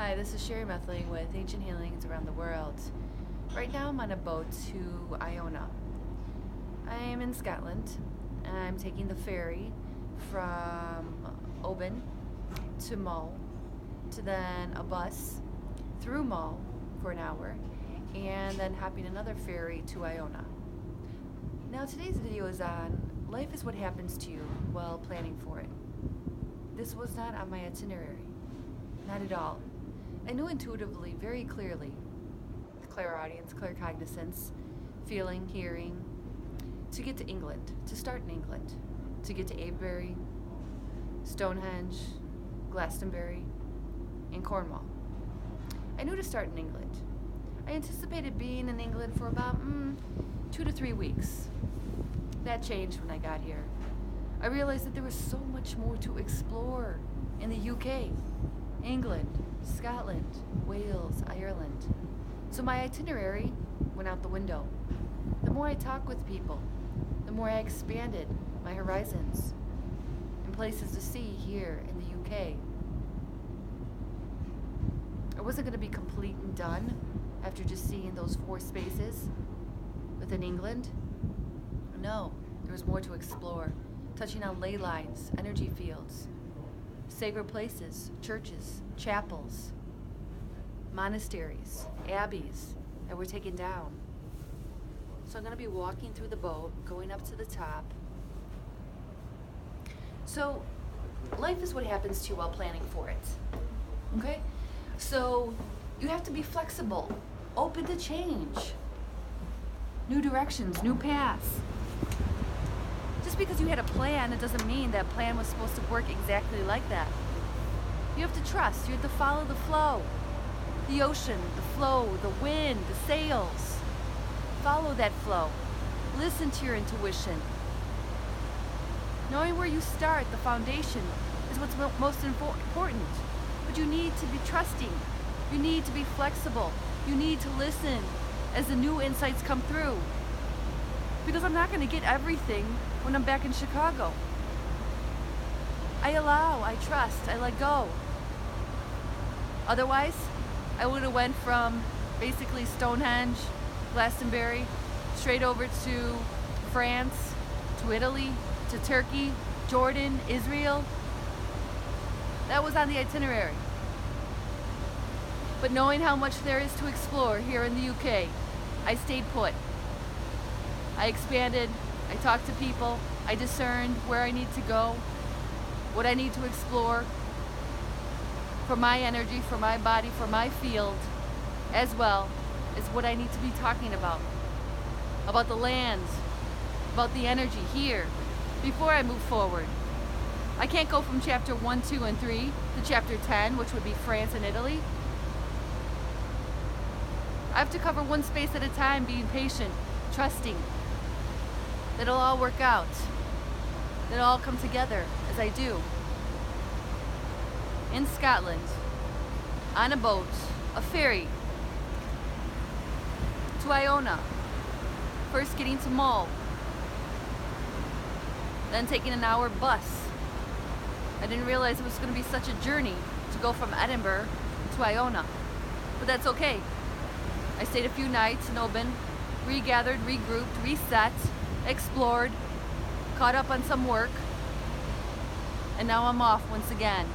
Hi, this is Sherry Methling with Ancient Healings Around the World. Right now I'm on a boat to Iona. I'm in Scotland. I'm taking the ferry from Oban to Mull, to then a bus through Mull for an hour, and then hopping another ferry to Iona. Now today's video is on life is what happens to you while planning for it. This was not on my itinerary. Not at all. I knew intuitively, very clearly, clairaudience, claircognizance, feeling, hearing, to get to England, to start in England, to get to Avebury, Stonehenge, Glastonbury, and Cornwall. I knew to start in England. I anticipated being in England for about 2 to 3 weeks. That changed when I got here. I realized that there was so much more to explore in the UK, England, Scotland, Wales, Ireland. So my itinerary went out the window. The more I talked with people, the more I expanded my horizons and places to see here in the UK. I wasn't going to be complete and done after just seeing those 4 spaces within England. No, there was more to explore, touching on ley lines, energy fields, sacred places, churches, chapels, monasteries, abbeys that were taken down. So I'm going to be walking through the boat, going up to the top. So life is what happens to you while planning for it. Okay? So you have to be flexible, open to change, new directions, new paths. Just because you had a plan, it doesn't mean that plan was supposed to work exactly like that. You have to trust, you have to follow the flow. The ocean, the flow, the wind, the sails. Follow that flow. Listen to your intuition. Knowing where you start, the foundation, is what's most important. But you need to be trusting. You need to be flexible. You need to listen as the new insights come through. Because I'm not going to get everything when I'm back in Chicago. I allow, I trust, I let go. Otherwise, I would have went from basically Stonehenge, Glastonbury, straight over to France, to Italy, to Turkey, Jordan, Israel. That was on the itinerary. But knowing how much there is to explore here in the UK, I stayed put. I expanded, I talked to people, I discerned where I need to go, what I need to explore for my energy, for my body, for my field, as well as what I need to be talking about the lands, about the energy here, before I move forward. I can't go from chapter 1, 2, and 3 to chapter 10, which would be France and Italy. I have to cover one space at a time, being patient, trusting that it'll all work out, that it'll all come together as I do. In Scotland, on a boat, a ferry, to Iona, first getting to Mull, then taking an hour bus. I didn't realize it was going to be such a journey to go from Edinburgh to Iona, but that's okay. I stayed a few nights in Oban, regathered, regrouped, reset, explored, caught up on some work, and now I'm off once again.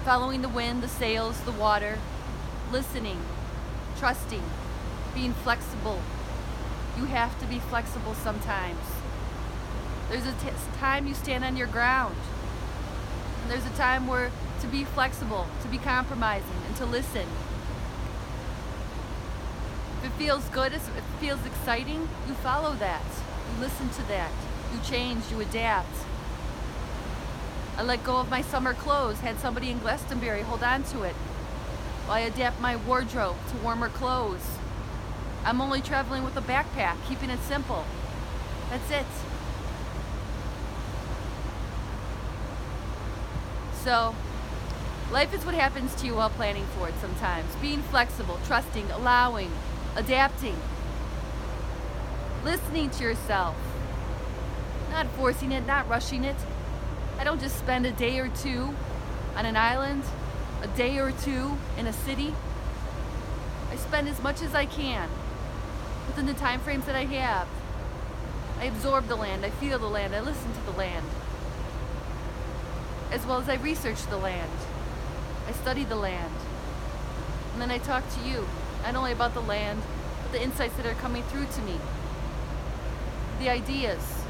Following the wind, the sails, the water, listening, trusting, being flexible. You have to be flexible sometimes. There's a time you stand on your ground, and there's a time where to be flexible, to be compromising, and to listen. If it feels good, if it feels exciting, you follow that. You listen to that. You change, you adapt. I let go of my summer clothes, had somebody in Glastonbury hold on to it, while I adapt my wardrobe to warmer clothes. I'm only traveling with a backpack, keeping it simple. That's it. So, life is what happens to you while planning for it sometimes. Being flexible, trusting, allowing, adapting. Listening to yourself. Not forcing it, not rushing it. I don't just spend a day or two on an island, a day or two in a city. I spend as much as I can within the time frames that I have. I absorb the land, I feel the land, I listen to the land, as well as I research the land. I study the land. And then I talk to you, not only about the land, but the insights that are coming through to me. The ideas.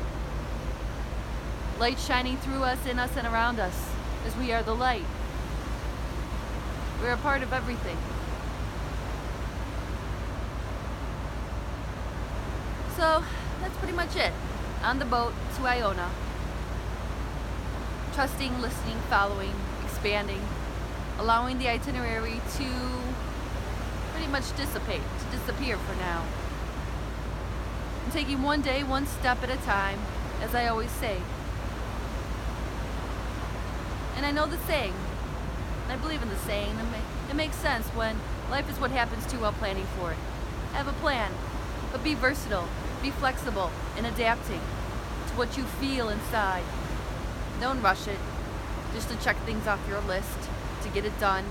Light shining through us, in us, and around us, as we are the light. We're a part of everything. So, that's pretty much it. On the boat to Iona. Trusting, listening, following, expanding, allowing the itinerary to pretty much dissipate, to disappear for now. I'm taking one day, one step at a time, as I always say. And I know the saying, and I believe in the saying. It makes sense when life is what happens to you while planning for it. Have a plan, but be versatile, be flexible in adapting to what you feel inside. Don't rush it, just to check things off your list, to get it done.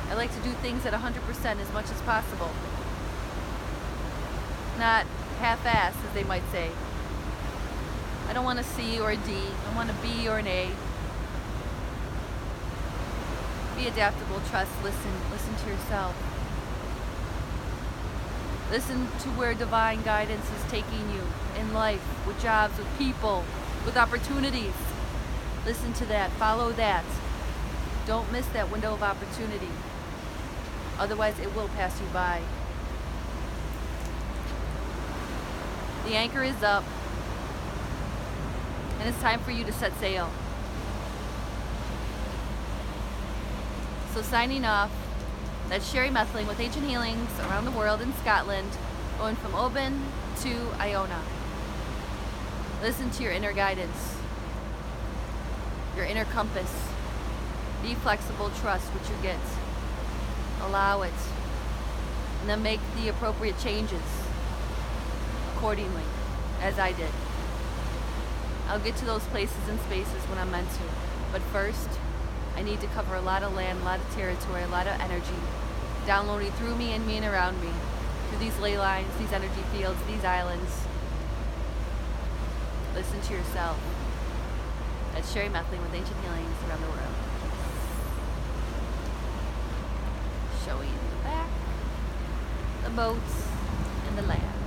I like to do things at 100% as much as possible. Not half-ass, as they might say. I don't want a C or a D, I want a B or an A. Be adaptable, trust, listen to yourself. Listen to where divine guidance is taking you in life, with jobs, with people, with opportunities. Listen to that, follow that. Don't miss that window of opportunity. Otherwise, it will pass you by. The anchor is up, and it's time for you to set sail. So signing off, that's Sherry Methling with Ancient Healings around the world in Scotland, going from Oban to Iona. Listen to your inner guidance, your inner compass. Be flexible, trust what you get. Allow it, and then make the appropriate changes accordingly, as I did. I'll get to those places and spaces when I'm meant to, but first, I need to cover a lot of land, a lot of territory, a lot of energy, downloading through me and around me, through these ley lines, these energy fields, these islands. Listen to yourself. That's Sherry Methling with Ancient Healings around the world. Showing the back, the boats, and the land.